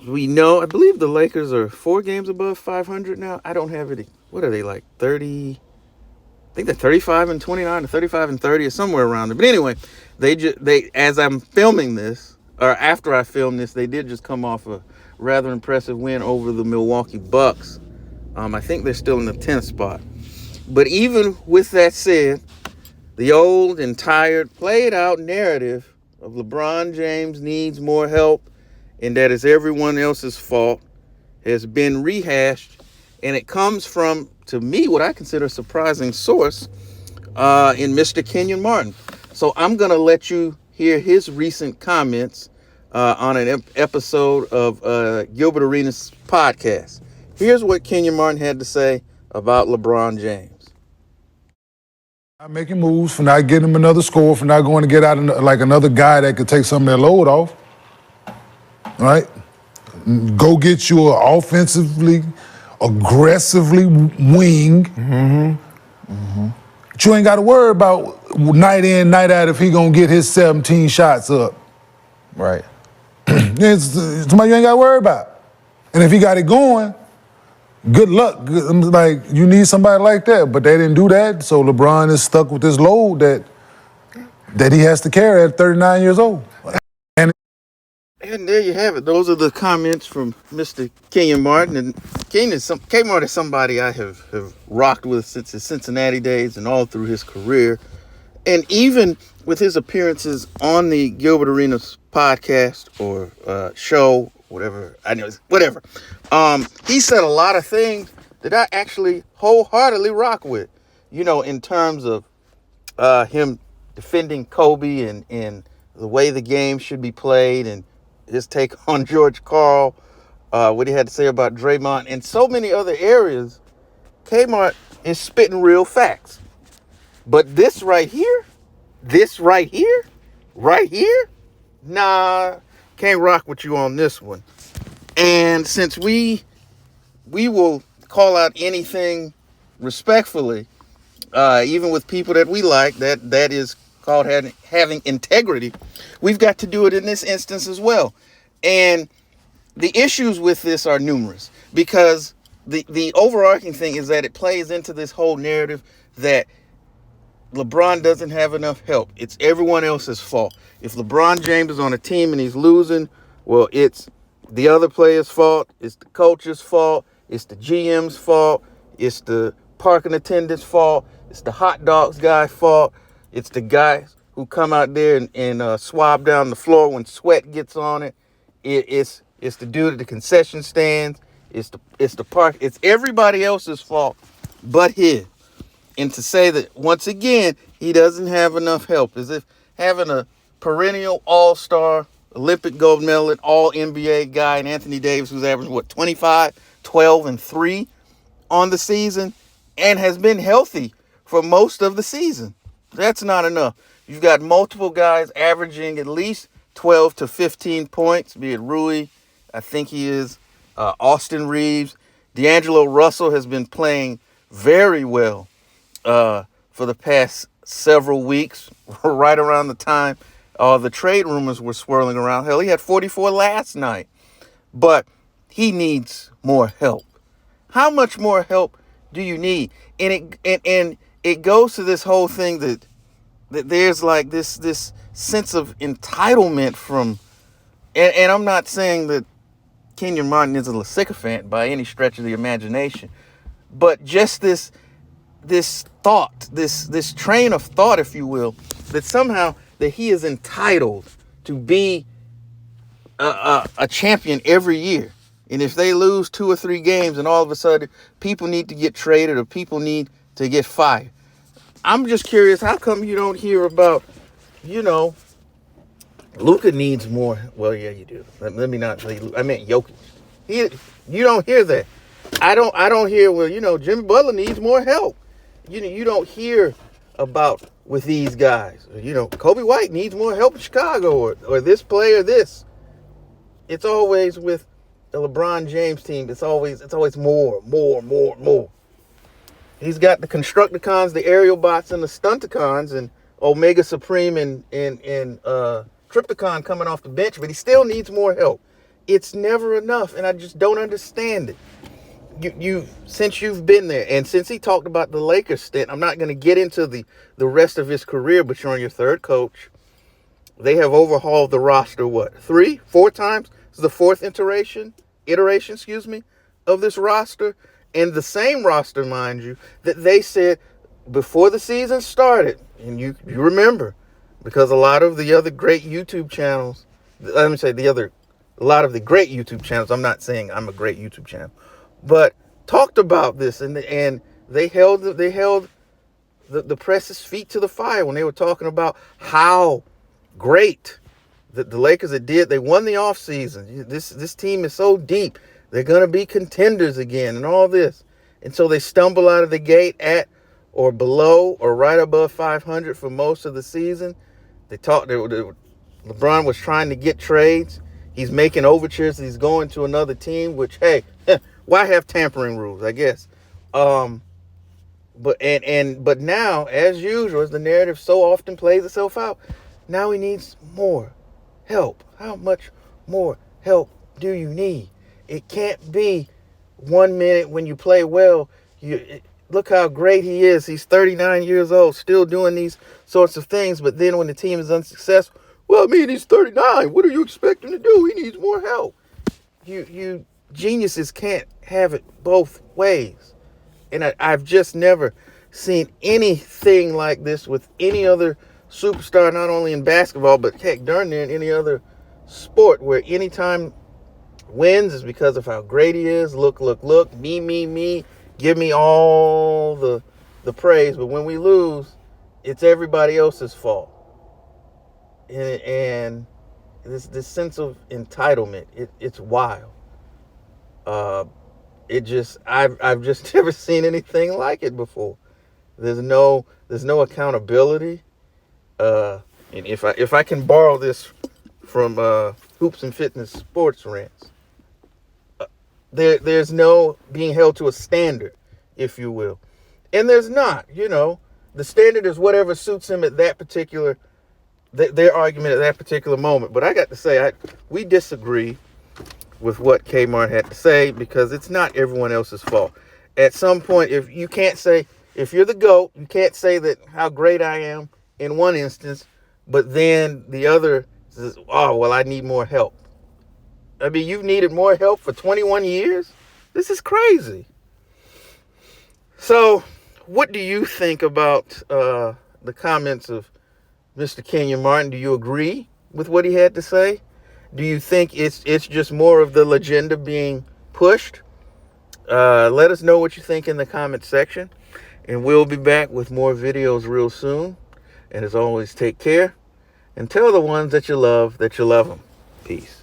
we know, I believe the Lakers are 4 games above 500 now. I don't have it. What are they, like 30? I think they're 35 and 29 or 35 and 30 or somewhere around there. But anyway, they as I'm filming this, or after I filmed this, they did just come off a rather impressive win over the Milwaukee Bucks. I think they're still in the 10th spot. But even with that said, the old and tired, played out narrative of LeBron James needs more help and that it's everyone else's fault has been rehashed. And it comes from, to me, what I consider a surprising source in Mr. Kenyon Martin. So I'm going to let you hear his recent comments on an episode of Gilbert Arenas' podcast. Here's what Kenyon Martin had to say about LeBron James. Not making moves, for not getting him another score, for not going to get out like another guy that could take some of that load off. Right? Go get you an offensively, aggressively wing. But you ain't got to worry about night in, night out if he gonna get his 17 shots up. Right. It's somebody you ain't got to worry about. And if he got it going, good luck. Like, you need somebody like that, but they didn't do that, so LeBron is stuck with this load that he has to carry at 39 years old. And there you have it. Those are the comments from Mr. Kenyon Martin. And Kmart is somebody I have rocked with since his Cincinnati days and all through his career. And even with his appearances on the Gilbert Arenas podcast or show, whatever, he said a lot of things that I actually wholeheartedly rock with, in terms of him defending Kobe and the way the game should be played, and his take on George Karl, what he had to say about Draymond, and so many other areas. Kmart is spitting real facts. But this right here, nah, can't rock with you on this one. And since we will call out anything respectfully, even with people that we like, that is called having integrity, we've got to do it in this instance as well. And the issues with this are numerous, because the overarching thing is that it plays into this whole narrative that LeBron doesn't have enough help. It's everyone else's fault. If LeBron James is on a team and he's losing, well, it's the other player's fault. It's the coach's fault. It's the GM's fault. It's the parking attendant's fault. It's the hot dogs guy's fault. It's the guys who come out there and swab down the floor when sweat gets on it. It's the dude at the concession stands. It's the park. It's everybody else's fault but his. And to say that, once again, he doesn't have enough help, as if having a perennial all-star, Olympic gold medalist, all-NBA guy, and Anthony Davis, who's averaging, 25, 12, and 3 on the season, and has been healthy for most of the season. That's not enough. You've got multiple guys averaging at least 12 to 15 points, be it Rui, I think he is, Austin Reeves. D'Angelo Russell has been playing very well for the past several weeks, right around the time the trade rumors were swirling around. Hell, he had 44 last night. But he needs more help. How much more help do you need? And it goes to this whole thing that there's like this sense of entitlement from, and I'm not saying that Kenyon Martin is a sycophant by any stretch of the imagination, but just this thought, this train of thought, if you will, that somehow that he is entitled to be a champion every year. And if they lose 2 or 3 games and all of a sudden people need to get traded or people need to get fired. I'm just curious, how come you don't hear about, Luka needs more. Well, yeah, you do. Let me not say, I meant Jokic. You don't hear that. I don't hear, well, Jimmy Butler needs more help. You don't hear about with these guys. Kobe White needs more help in Chicago, or this player, this. It's always with the LeBron James team. It's always more. He's got the Constructicons, the Aerial Bots, and the Stunticons, and Omega Supreme and Tripticon coming off the bench, but he still needs more help. It's never enough, and I just don't understand it. Since you've been there, and since he talked about the Lakers stint, I'm not going to get into the rest of his career, but you're on your third coach. They have overhauled the roster, what, 4 times? This is the fourth iteration, of this roster. And the same roster, mind you, that they said before the season started, and you remember, because a lot of the other great YouTube channels, let me say a lot of the great YouTube channels, I'm not saying I'm a great YouTube channel, but talked about this, and they held the press's feet to the fire when they were talking about how great the Lakers did. They won the offseason. This team is so deep. They're going to be contenders again and all this. And so they stumble out of the gate at or below or right above 500 for most of the season. LeBron was trying to get trades. He's making overtures. He's going to another team, which, hey, why have tampering rules, I guess. But now, as usual, as the narrative so often plays itself out, now he needs more help. How much more help do you need? It can't be 1 minute when you play well. Look how great he is. He's 39 years old, still doing these sorts of things. But then when the team is unsuccessful, well, I mean, he's 39. What do you expect him to do? He needs more help. You geniuses can't have it both ways. And I've just never seen anything like this with any other superstar, not only in basketball, but heck, darn near in any other sport, where anytime wins is because of how great he is. Look, me, give me all the praise. But when we lose, it's everybody else's fault. And this sense of entitlement, it's wild. I've just never seen anything like it before. There's no accountability. And if I can borrow this from Hoops and Fitness Sports Rants, there's no being held to a standard, if you will, and there's not. The standard is whatever suits him at that particular their argument at that particular moment. But I got to say, we disagree with what Kmart had to say, because it's not everyone else's fault. At some point, if you're the GOAT, you can't say that how great I am in one instance, but then the other says, oh, well, I need more help. I mean, you've needed more help for 21 years? This is crazy. So, what do you think about the comments of Mr. Kenyon Martin? Do you agree with what he had to say? Do you think it's just more of the legenda being pushed? Let us know what you think in the comment section. And we'll be back with more videos real soon. And as always, take care. And tell the ones that you love them. Peace.